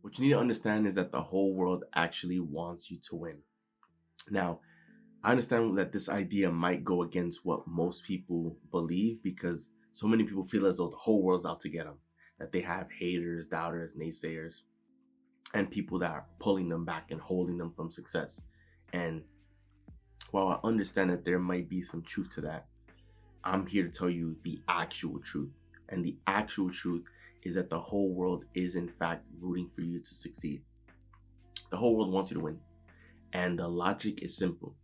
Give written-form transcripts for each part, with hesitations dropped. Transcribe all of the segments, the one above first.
What you need to understand is that the whole world actually wants you to win. Now, I understand that this idea might go against what most people believe because so many people feel as though the whole world's out to get them, that they have haters, doubters, naysayers, and people that are pulling them back and holding them from success. And while I understand that there might be some truth to that, I'm here to tell you the actual truth. And the actual truth is that the whole world is, in fact, rooting for you to succeed. The whole world wants you to win. And the logic is simple.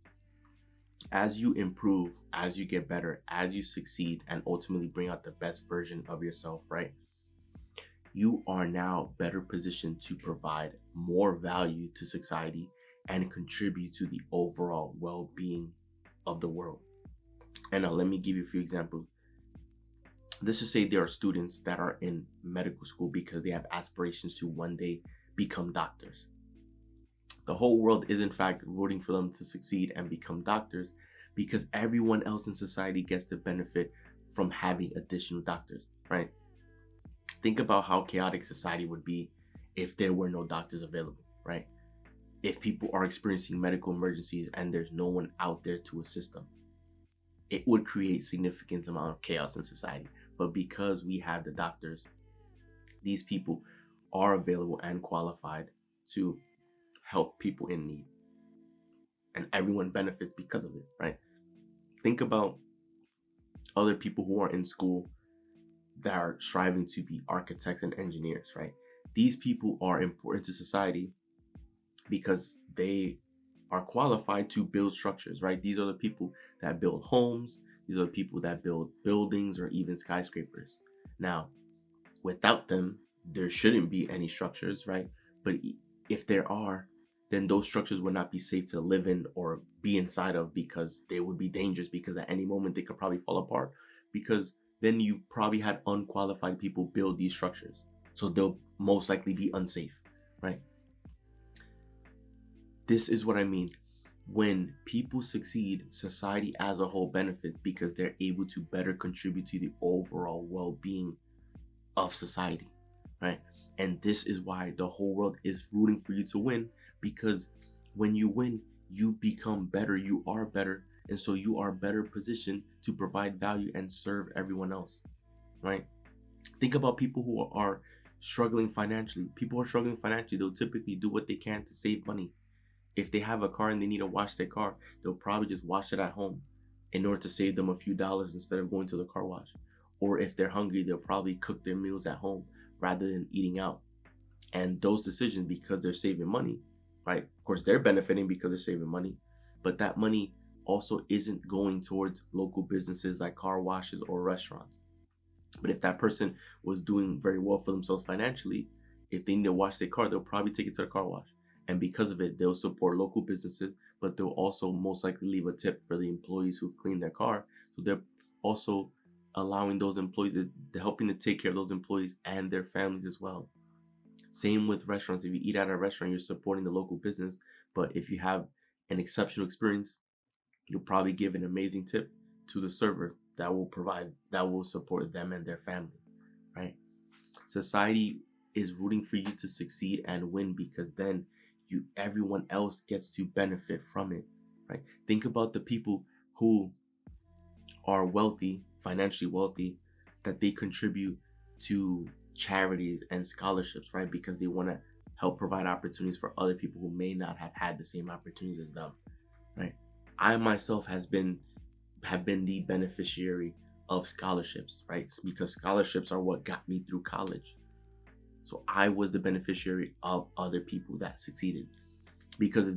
As you improve, as you get better, as you succeed, and ultimately bring out the best version of yourself, right? You are now better positioned to provide more value to society and contribute to the overall well being of the world. And now, let me give you a few examples. Let's just say there are students that are in medical school because they have aspirations to one day become doctors. The whole world is, in fact, rooting for them to succeed and become doctors because everyone else in society gets to benefit from having additional doctors, right? Think about how chaotic society would be if there were no doctors available, right? If people are experiencing medical emergencies and there's no one out there to assist them, it would create significant amount of chaos in society. But because we have the doctors, these people are available and qualified to help people in need. And everyone benefits because of it, right? Think about other people who are in school that are striving to be architects and engineers, right? These people are important to society because they are qualified to build structures, right? These are the people that build homes. These are the people that build buildings or even skyscrapers. Now, without them, there shouldn't be any structures, right? But if there are, then those structures would not be safe to live in or be inside of because they would be dangerous because at any moment they could probably fall apart because then you've probably had unqualified people build these structures. So they'll most likely be unsafe, right? This is what I mean. When people succeed, society as a whole benefits because they're able to better contribute to the overall well-being of society, right? And this is why the whole world is rooting for you to win because when you win, you become better, you are better, and so you are better positioned to provide value and serve everyone else, right? Think about people who are struggling financially. People are struggling financially, they'll typically do what they can to save money. If they have a car and they need to wash their car, they'll probably just wash it at home in order to save them a few dollars instead of going to the car wash. Or if they're hungry, they'll probably cook their meals at home rather than eating out. And those decisions, because they're saving money, right? Of course, they're benefiting because they're saving money, but that money also isn't going towards local businesses like car washes or restaurants. But if that person was doing very well for themselves financially, if they need to wash their car, they'll probably take it to the car wash. And because of it, they'll support local businesses, but they'll also most likely leave a tip for the employees who've cleaned their car. So they're also allowing those employees, they're helping to take care of those employees and their families as well. Same with restaurants. If you eat at a restaurant, you're supporting the local business. But if you have an exceptional experience, you'll probably give an amazing tip to the server that will support them and their family, right? Society is rooting for you to succeed and win because then everyone else gets to benefit from it, right? Think about the people who are wealthy, financially wealthy, that they contribute to charities and scholarships, right? Because they want to help provide opportunities for other people who may not have had the same opportunities as them, right? I myself have been the beneficiary of scholarships, right? It's because scholarships are what got me through college. So I was the beneficiary of other people that succeeded. Because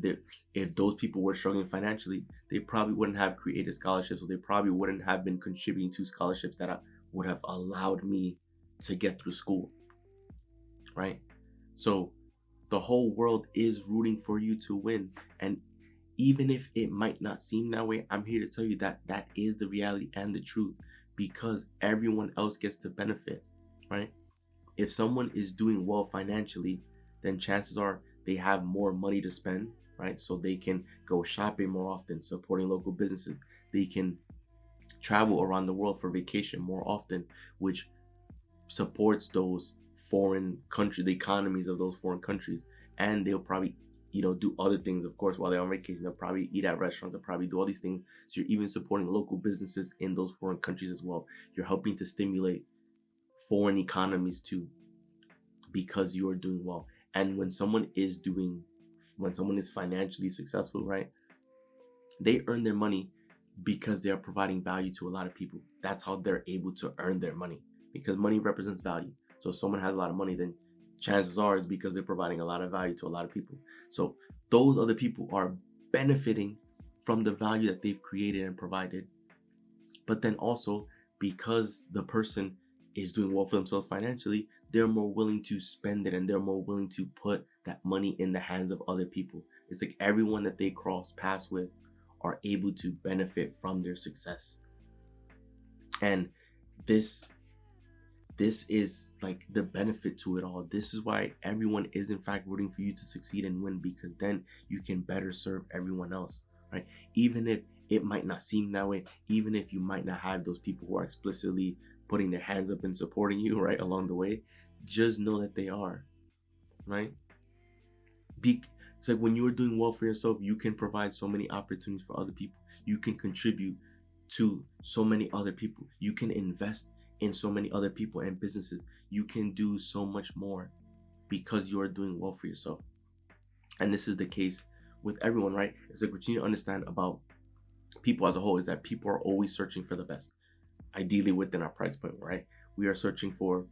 if those people were struggling financially, they probably wouldn't have created scholarships, or they probably wouldn't have been contributing to scholarships that would have allowed me to get through school, right? So the whole world is rooting for you to win. And even if it might not seem that way, I'm here to tell you that that is the reality and the truth because everyone else gets to benefit, right? If someone is doing well financially, then chances are they have more money to spend, right? So they can go shopping more often, supporting local businesses. They can travel around the world for vacation more often, which supports those foreign country, the economies of those foreign countries, and they'll probably, do other things. Of course, while they're on vacation, they'll probably eat at restaurants, they'll probably do all these things. So you're even supporting local businesses in those foreign countries as well. You're helping to stimulate foreign economies too, because you are doing well. And when someone is financially successful, right, they earn their money because they are providing value to a lot of people. That's how they're able to earn their money, because money represents value. So if someone has a lot of money, then chances are it's because they're providing a lot of value to a lot of people. So those other people are benefiting from the value that they've created and provided. But then also, because the person is doing well for themselves financially, they're more willing to spend it, and they're more willing to put that money in the hands of other people. It's like everyone that they cross paths with are able to benefit from their success. And this is like the benefit to it all. This is why everyone is in fact rooting for you to succeed and win, because then you can better serve everyone else, right? Even if it might not seem that way, even if you might not have those people who are explicitly putting their hands up and supporting you right along the way, just know that they are, right? It's like when you are doing well for yourself, you can provide so many opportunities for other people. You can contribute to so many other people. You can invest in so many other people and businesses. You can do so much more because you are doing well for yourself. And this is the case with everyone, right? It's like what you need to understand about people as a whole is that people are always searching for the best, ideally within our price point, right? We are searching for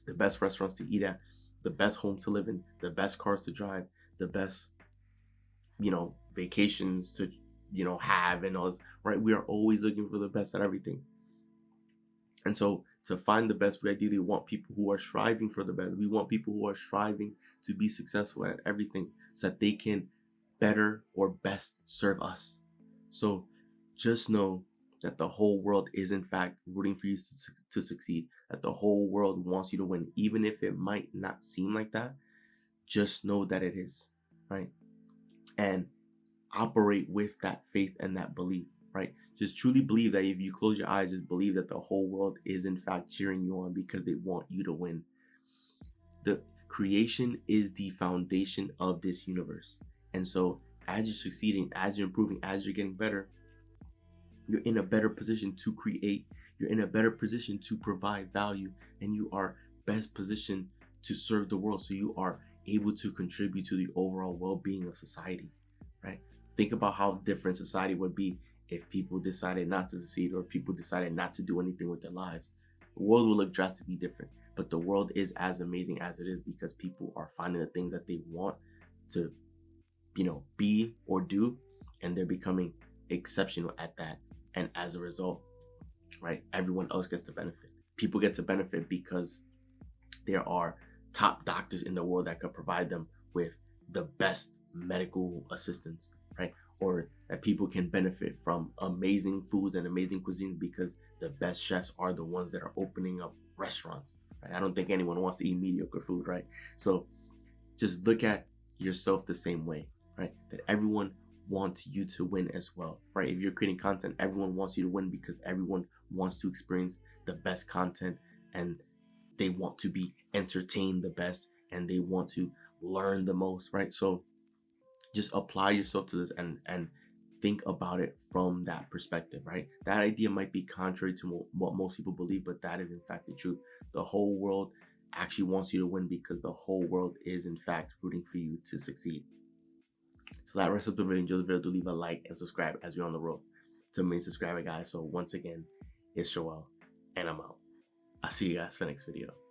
the best restaurants to eat at, the best homes to live in, the best cars to drive, the best, vacations to, have, and all this, right? We are always looking for the best at everything. And so to find the best, we ideally want people who are striving for the best. We want people who are striving to be successful at everything so that they can better or best serve us. So just know that the whole world is in fact rooting for you to succeed, that the whole world wants you to win, even if it might not seem like that. Just know that it is, right? And operate with that faith and that belief, right? Just truly believe that if you close your eyes, just believe that the whole world is in fact cheering you on because they want you to win. The creation is the foundation of this universe. And so as you're succeeding, as you're improving, as you're getting better, you're in a better position to create. You're in a better position to provide value, and you are best positioned to serve the world. So you are able to contribute to the overall well-being of society, right? Think about how different society would be if people decided not to succeed, or if people decided not to do anything with their lives. The world will look drastically different, but the world is as amazing as it is because people are finding the things that they want to, be or do, and they're becoming exceptional at that. And as a result, right, everyone else gets to benefit. People get to benefit because there are top doctors in the world that could provide them with the best medical assistance, right? Or that people can benefit from amazing foods and amazing cuisines because the best chefs are the ones that are opening up restaurants, right? I don't think anyone wants to eat mediocre food, right? So just look at yourself the same way, right? That everyone wants you to win as well, right? If you're creating content, everyone wants you to win because everyone wants to experience the best content, and they want to be entertained the best, and they want to learn the most, right? So just apply yourself to this and think about it from that perspective, right? That idea might be contrary to what most people believe, but that is in fact the truth. The whole world actually wants you to win because the whole world is in fact rooting for you to succeed. So that rest of the video, enjoy the video, do leave a like and subscribe as we're on the road to a million subscriber, guys. So once again, it's Joel, and I'm out. I'll see you guys for the next video.